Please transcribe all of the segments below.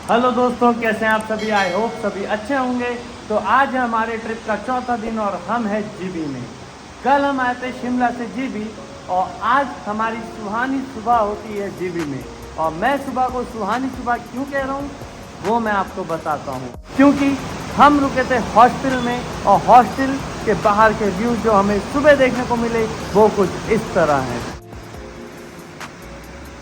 Hello दोस्तों, कैसे हैं आप सभी। आई होप सभी अच्छे होंगे। तो आज है हमारे ट्रिप का चौथा दिन और हम हैं जीबी में। कल हम आए थे शिमला से जीबी और आज हमारी सुहानी सुबह होती है जीबी में। और मैं सुबह को सुहानी सुबह क्यों कह रहा हूँ वो मैं आपको बताता हूँ। क्योंकि हम रुके थे हॉस्टल में और हॉस्टल के बाहर के व्यू जो हमें सुबह देखने को मिले वो कुछ इस तरह है।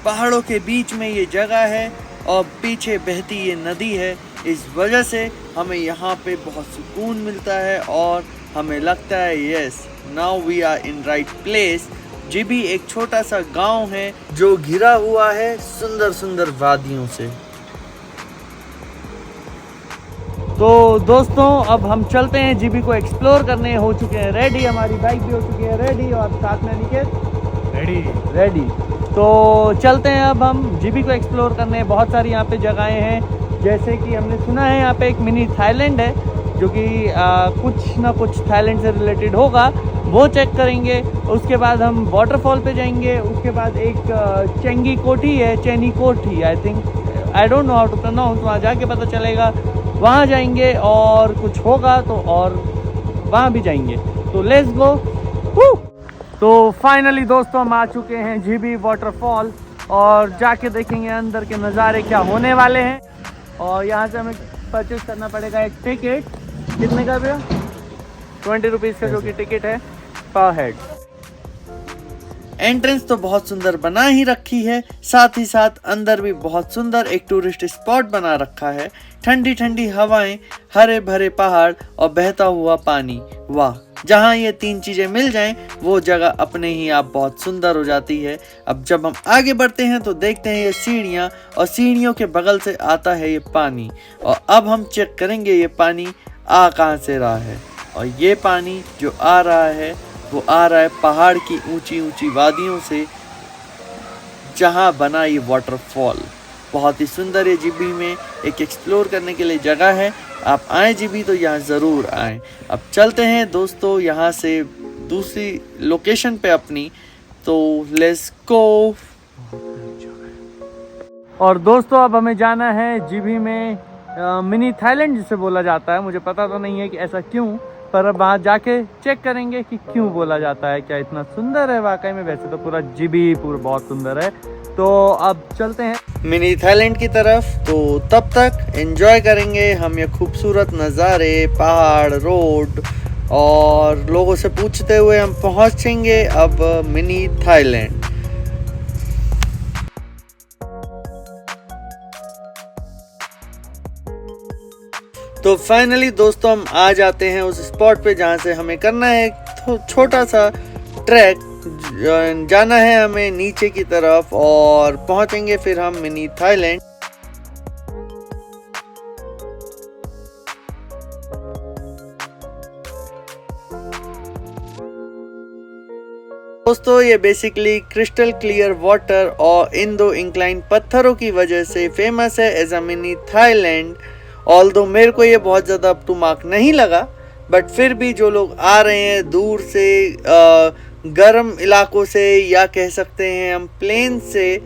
पहाड़ों के बीच में ये जगह है और पीछे बहती ये नदी है। इस वजह से हमें यहाँ पे बहुत सुकून मिलता है और हमें लगता है yes now we are in right place. GB एक छोटा सा गांव है जो घिरा हुआ है सुंदर सुंदर वादियों से। तो दोस्तों अब हम चलते हैं जीबी को एक्सप्लोर करने। हो चुके हैं रेडी, हमारी बाइक भी हो चुकी है रेडी और साथ में निकेत रेडी। तो चलते हैं अब हम जीबी को एक्सप्लोर करने। बहुत सारी यहाँ पे जगहें हैं, जैसे कि हमने सुना है यहाँ पे एक मिनी थाईलैंड है जो कि कुछ ना कुछ थाईलैंड से रिलेटेड होगा, वो चेक करेंगे। उसके बाद हम वाटरफॉल पे जाएंगे। उसके बाद एक चेंगी कोठी है, Chehni Kothi I think, I don't know how to pronounce, वहाँ जाके पता चलेगा। वहाँ जाएंगे और कुछ होगा तो और वहाँ भी जाएंगे। तो लेट्स गो। तो फाइनली दोस्तों हम आ चुके हैं जीबी वाटरफॉल और जाके देखेंगे अंदर के नज़ारे क्या होने वाले हैं। और यहाँ से हमें परचेज करना पड़ेगा एक टिकट। कितने का भैया? 20 रुपीज़ का जो कि टिकट है पर हेड। एंट्रेंस तो बहुत सुंदर बना ही रखी है, साथ ही साथ अंदर भी बहुत सुंदर एक टूरिस्ट स्पॉट बना रखा है। ठंडी ठंडी हवाएं, हरे भरे पहाड़ और बहता हुआ पानी। वाह, जहाँ ये तीन चीजें मिल जाएं वो जगह अपने ही आप बहुत सुंदर हो जाती है। अब जब हम आगे बढ़ते हैं तो देखते हैं ये सीढ़ियाँ और सीढ़ियों के बगल से आता है ये पानी। और अब हम चेक करेंगे ये पानी आ कहाँ से रहा है। और ये पानी जो आ रहा है वो आ रहा है पहाड़ की ऊंची ऊंची वादियों से जहाँ बना ये वाटरफॉल। बहुत ही सुंदर है। जीबी में एक एक्सप्लोर करने के लिए जगह है, आप आए जीबी तो यहाँ ज़रूर आएँ। अब चलते हैं दोस्तों यहाँ से दूसरी लोकेशन पे अपनी, तो लेट्स गो। और दोस्तों अब हमें जाना है जीबी में मिनी थाईलैंड जिसे बोला जाता है। मुझे पता तो नहीं है कि ऐसा क्यों, पर अब वहाँ जाके चेक करेंगे कि क्यों बोला जाता है, क्या इतना सुंदर है वाकई में। वैसे तो पूरा जीबी पूरा बहुत सुंदर है। तो अब चलते हैं मिनी थाईलैंड की तरफ। तो तब तक एंजॉय करेंगे हम ये खूबसूरत नज़ारे, पहाड़, रोड और लोगों से पूछते हुए हम पहुंचेंगे अब मिनी थाईलैंड। तो फाइनली दोस्तों हम आ जाते हैं उस स्पॉट पे जहाँ से हमें करना है एक छोटा सा ट्रैक। जाना है हमें नीचे की तरफ और पहुंचेंगे फिर हम मिनी थाईलैंड। दोस्तों ये बेसिकली क्रिस्टल क्लियर वाटर और इन दो इंक्लाइन पत्थरों की वजह से फेमस है as a mini Thailand. Although मेरे को ये बहुत ज़्यादा अप टू मार्क नहीं लगा, बट फिर भी जो लोग आ रहे हैं दूर से, गर्म इलाकों से या कह सकते हैं हम प्लेन से,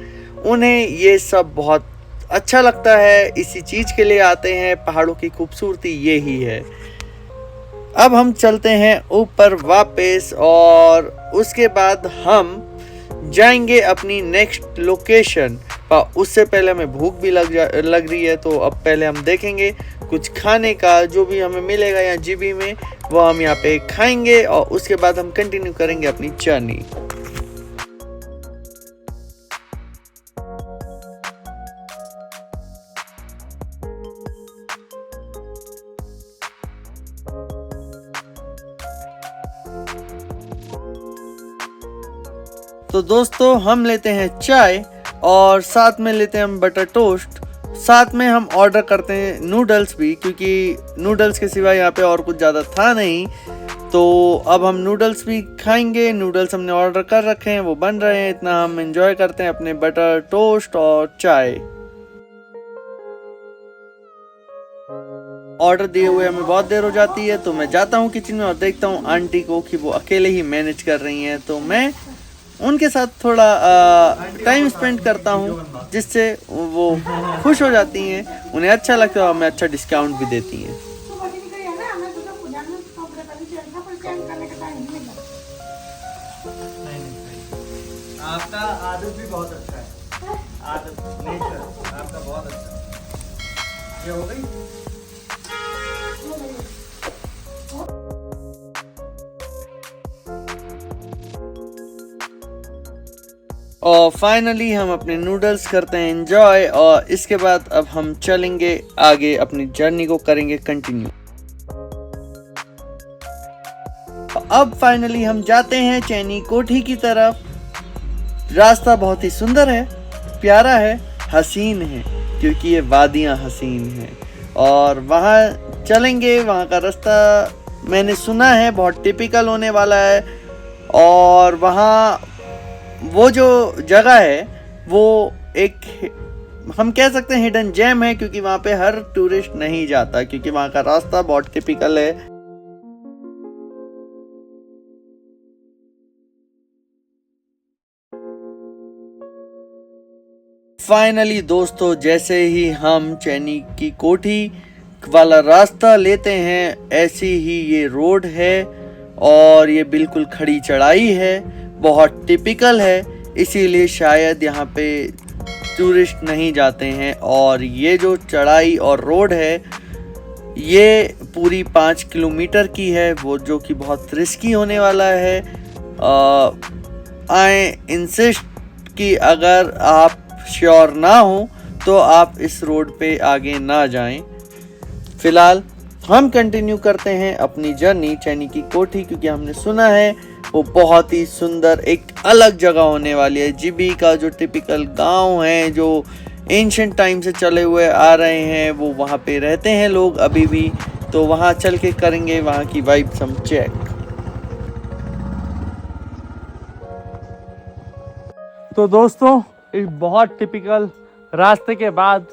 उन्हें ये सब बहुत अच्छा लगता है। इसी चीज़ के लिए आते हैं। पहाड़ों की खूबसूरती ये ही है। अब हम चलते हैं ऊपर वापस और उसके बाद हम जाएंगे अपनी नेक्स्ट लोकेशन। पर उससे पहले हमें भूख भी लग रही है, तो अब पहले हम देखेंगे कुछ खाने का जो भी हमें मिलेगा यहाँ जीबी में वो हम यहाँ पे खाएंगे और उसके बाद हम कंटिन्यू करेंगे अपनी जर्नी। तो दोस्तों हम लेते हैं चाय और साथ में लेते हैं हम बटर टोस्ट। साथ में हम ऑर्डर करते हैं नूडल्स भी, क्योंकि नूडल्स के सिवा यहाँ पे और कुछ ज़्यादा था नहीं। तो अब हम नूडल्स भी खाएंगे। नूडल्स हमने ऑर्डर कर रखे हैं, वो बन रहे हैं। इतना हम एंजॉय करते हैं अपने बटर टोस्ट और चाय। ऑर्डर दिए हुए हमें बहुत देर हो जाती है, तो मैं जाता हूँ किचन में और देखता हूँ आंटी को कि वो अकेले ही मैनेज कर रही हैं। तो मैं उनके साथ थोड़ा टाइम स्पेंड करता हूँ, जिससे वो खुश हो जाती हैं, उन्हें अच्छा लगता है और मैं अच्छा डिस्काउंट भी देती हैं। आपका आदत भी बहुत अच्छा है, आदत नेचर आपका बहुत अच्छा है। ये हो गई। और फाइनली हम अपने नूडल्स करते हैं एंजॉय, और इसके बाद अब हम चलेंगे आगे, अपनी जर्नी को करेंगे कंटिन्यू। अब फाइनली हम जाते हैं चैनी कोठी की तरफ। रास्ता बहुत ही सुंदर है, प्यारा है, हसीन है, क्योंकि ये वादियां हसीन हैं। और वहाँ चलेंगे, वहाँ का रास्ता मैंने सुना है बहुत टिपिकल होने वाला है। और वहाँ वो जो जगह है वो एक, हम कह सकते हैं हिडन जेम है, क्योंकि वहाँ पे हर टूरिस्ट नहीं जाता, क्योंकि वहाँ का रास्ता बहुत टिपिकल है। फाइनली दोस्तों, जैसे ही हम चैनी की कोठी वाला रास्ता लेते हैं, ऐसी ही ये रोड है और ये बिल्कुल खड़ी चढ़ाई है, बहुत टिपिकल है, इसीलिए शायद यहाँ पे टूरिस्ट नहीं जाते हैं। और ये जो चढ़ाई और रोड है ये पूरी 5 किलोमीटर की है, वो जो कि बहुत रिस्की होने वाला है। आई इंसिस्ट कि अगर आप श्योर ना हो तो आप इस रोड पे आगे ना जाएं। फिलहाल हम कंटिन्यू करते हैं अपनी जर्नी चैनी की कोठी, क्योंकि हमने सुना है वो बहुत ही सुंदर एक अलग जगह होने वाली है। जीबी का जो टिपिकल गांव है, जो एंशिएंट टाइम से चले हुए आ रहे हैं, वो वहाँ पे रहते हैं लोग अभी भी। तो वहाँ चल के करेंगे वहाँ की वाइब्स हम चेक। तो दोस्तों, इस बहुत टिपिकल रास्ते के बाद,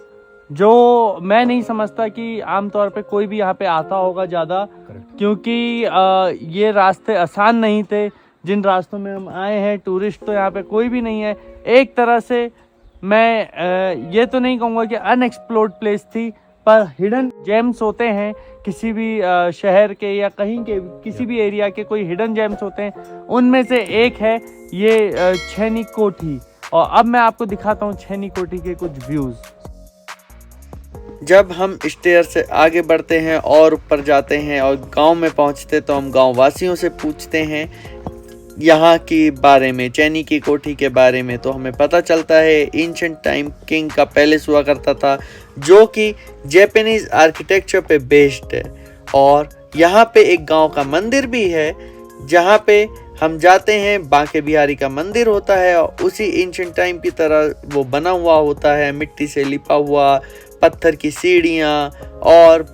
जो मैं नहीं समझता कि आमतौर पे कोई भी यहाँ पे आता होगा ज़्यादा, क्योंकि ये रास्ते आसान नहीं थे जिन रास्तों में हम आए हैं। टूरिस्ट तो यहाँ पे कोई भी नहीं है। एक तरह से मैं ये तो नहीं कहूँगा कि अनएक्सप्लोर्ड प्लेस थी, पर हिडन जेम्स होते हैं किसी भी शहर के या कहीं के किसी भी एरिया के, कोई हिडन जेम्स होते हैं, उनमें से एक है ये चैनी कोठी। और अब मैं आपको दिखाता हूँ चैनी कोठी के कुछ व्यूज़। जब हम स्टेयर से आगे बढ़ते हैं और ऊपर जाते हैं और गांव में पहुंचते, तो हम गांव वासियों से पूछते हैं यहाँ के बारे में, चैनी की कोठी के बारे में। तो हमें पता चलता है एंशिएंट टाइम किंग का पैलेस हुआ करता था, जो कि जापानीज आर्किटेक्चर पे बेस्ड है। और यहाँ पे एक गांव का मंदिर भी है, जहाँ पे हम जाते हैं, बांके बिहारी का मंदिर होता है, और उसी एंशिएंट टाइम की तरह वो बना हुआ होता है, मिट्टी से लिपा हुआ, पत्थर की सीढ़ियाँ और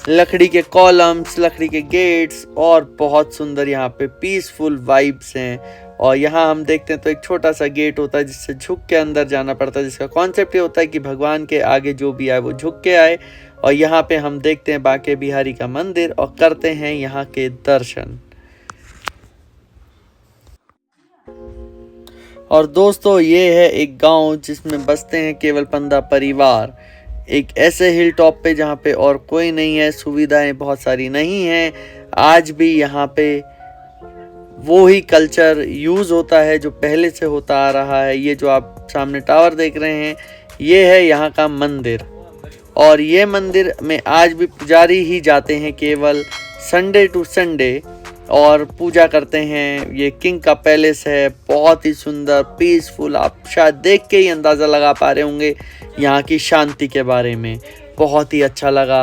लकड़ी के कॉलम्स, लकड़ी के गेट्स, और बहुत सुंदर यहाँ पे पीसफुल वाइब्स हैं। और यहाँ हम देखते हैं तो एक छोटा सा गेट होता है जिससे झुक के अंदर जाना पड़ता है, जिसका कॉन्सेप्ट ये होता है कि भगवान के आगे जो भी आए वो झुक के आए। और यहाँ पे हम देखते हैं बांके बिहारी का मंदिर और करते हैं यहाँ के दर्शन। और दोस्तों, ये है एक गांव जिसमें बसते हैं केवल 15 परिवार, एक ऐसे हिल टॉप पे जहाँ पे और कोई नहीं है, सुविधाएं बहुत सारी नहीं हैं। आज भी यहाँ पे वो ही कल्चर यूज़ होता है जो पहले से होता आ रहा है। ये जो आप सामने टावर देख रहे हैं, ये है यहाँ का मंदिर। और ये मंदिर में आज भी पुजारी ही जाते हैं केवल संडे टू संडे और पूजा करते हैं। ये किंग का पैलेस है, बहुत ही सुंदर, पीसफुल। आप शायद देख के ही अंदाज़ा लगा पा रहे होंगे यहाँ की शांति के बारे में। बहुत ही अच्छा लगा,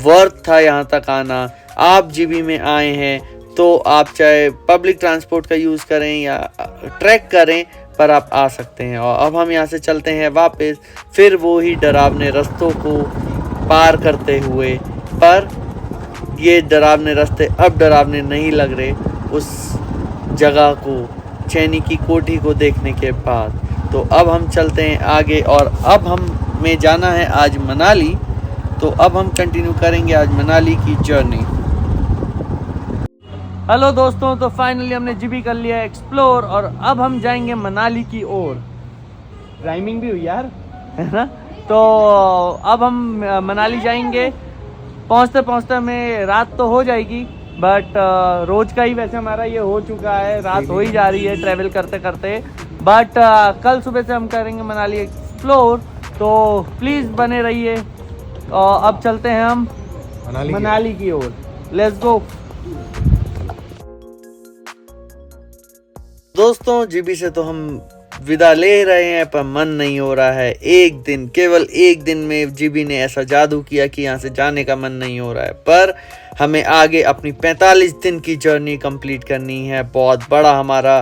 वर्थ था यहाँ तक आना। आप जीबी में आए हैं तो आप चाहे पब्लिक ट्रांसपोर्ट का यूज़ करें या ट्रैक करें, पर आप आ सकते हैं। और अब हम यहाँ से चलते हैं वापस, फिर वो ही डरावने रास्तों को पार करते हुए। पर ये डरावने रास्ते अब डरावने नहीं लग रहे उस जगह को, चैनी की कोठी को देखने के बाद। तो अब हम चलते हैं आगे, और अब हमें जाना है आज मनाली। तो अब हम कंटिन्यू करेंगे आज मनाली की जर्नी। हेलो दोस्तों, तो फाइनली हमने जीबी कर लिया एक्सप्लोर और अब हम जाएंगे मनाली की ओर। राइमिंग भी हुई यार, है ना। तो अब हम मनाली जाएंगे। पहुंचते पहुंचते हमें रात तो हो जाएगी, बट रोज का ही वैसे हमारा ये हो चुका है, रात हो ही जा रही है ट्रैवल करते करते। बट कल सुबह से हम करेंगे मनाली एक्सप्लोर, तो प्लीज़ बने रहिए। और अब चलते हैं हम मनाली की ओर। Let's go. दोस्तों जीबी से तो हम विदा ले रहे हैं, पर मन नहीं हो रहा है। एक दिन, केवल एक दिन में जीबी ने ऐसा जादू किया कि यहाँ से जाने का मन नहीं हो रहा है। पर हमें आगे अपनी 45 दिन की जर्नी कंप्लीट करनी है। बहुत बड़ा हमारा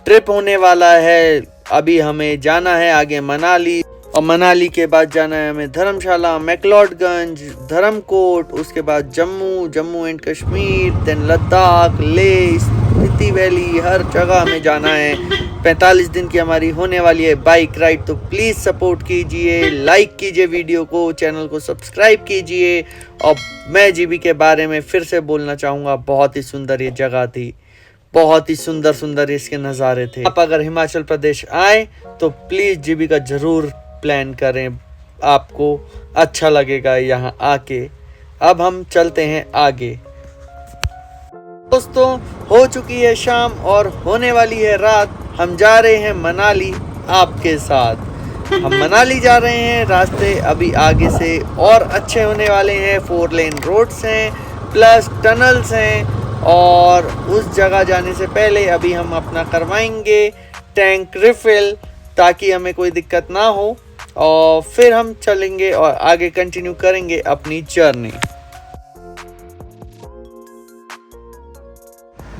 ट्रिप होने वाला है। अभी हमें जाना है आगे मनाली, और मनाली के बाद जाना है हमें धर्मशाला, मैक्लोडगंज, धर्मकोट, उसके बाद Jammu and Kashmir, then Ladakh, Leh, Spiti valley, हर जगह हमें जाना है। 45 दिन की हमारी होने वाली है बाइक राइड। तो प्लीज़ सपोर्ट कीजिए, लाइक कीजिए वीडियो को, चैनल को सब्सक्राइब कीजिए। और मैं जीबी के बारे में फिर से बोलना चाहूँगा, बहुत ही सुंदर ये जगह थी, बहुत ही सुंदर इसके नज़ारे थे। आप अगर हिमाचल प्रदेश आए तो प्लीज़ जीबी का ज़रूर प्लान करें, आपको अच्छा लगेगा यहाँ आके। अब हम चलते हैं आगे। दोस्तों हो चुकी है शाम और होने वाली है रात। हम जा रहे हैं मनाली आपके साथ। हम मनाली जा रहे हैं। रास्ते अभी आगे से और अच्छे होने वाले हैं। 4 लेन रोड्स हैं, प्लस टनल्स हैं। और उस जगह जाने से पहले अभी हम अपना करवाएंगे टैंक रिफिल, ताकि हमें कोई दिक्कत ना हो। और फिर हम चलेंगे और आगे कंटिन्यू करेंगे अपनी जर्नी।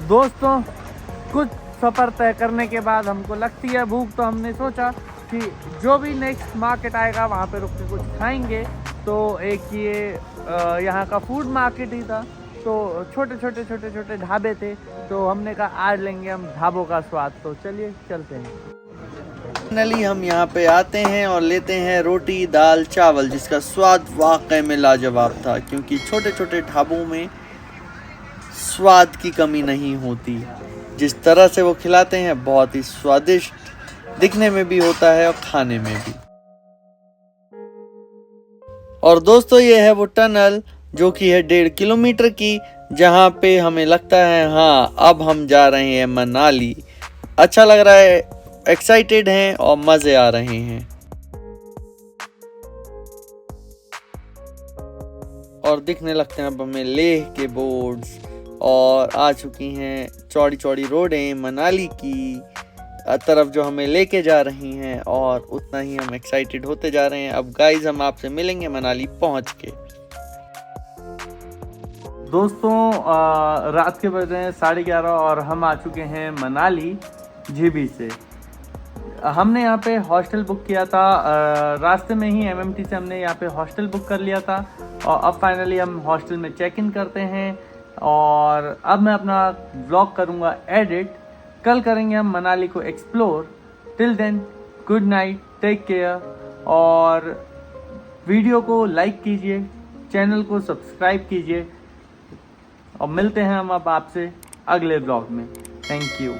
दोस्तों कुछ सफ़र तय करने के बाद हमको लगती है भूख, तो हमने सोचा कि जो भी नेक्स्ट मार्केट आएगा वहाँ पे रुक के कुछ खाएंगे। तो एक ये यहाँ का फूड मार्केट ही था, तो छोटे ढाबे थे, तो हमने कहा आज लेंगे हम ढाबों का स्वाद। तो चलिए चलते हैं। फाइनली हम यहाँ पे आते हैं और लेते हैं रोटी दाल चावल, जिसका स्वाद वाकई में लाजवाब था, क्योंकि छोटे ढाबों में स्वाद की कमी नहीं होती। जिस तरह से वो खिलाते हैं बहुत ही स्वादिष्ट दिखने में भी होता है और खाने में भी। और दोस्तों ये है वो टनल जो कि है 1.5 किलोमीटर की, जहाँ पे हमें लगता है हाँ अब हम जा रहे हैं मनाली। अच्छा लग रहा है, एक्साइटेड हैं और मज़े आ रहे हैं। और दिखने लगते हैं अब हमें लेह के बोर्ड्स, और आ चुकी हैं चौड़ी रोडें मनाली की तरफ जो हमें लेके जा रही हैं। और उतना ही हम एक्साइटेड होते जा रहे हैं। अब गाइज हम आपसे मिलेंगे मनाली पहुंच के। दोस्तों रात के बज रहे हैं 11:30 और हम आ चुके हैं मनाली जीबी से। हमने यहाँ पे हॉस्टल बुक किया था, रास्ते में ही एमएमटी से हमने यहाँ पे हॉस्टल बुक कर लिया था। और अब फाइनली हम हॉस्टल में चेक इन करते हैं। और अब मैं अपना व्लॉग करूँगा एडिट। कल करेंगे हम मनाली को explore. Till then good night, take care. और वीडियो को लाइक कीजिए, चैनल को सब्सक्राइब कीजिए। और मिलते हैं हम अब आपसे अगले व्लॉग में। Thank you.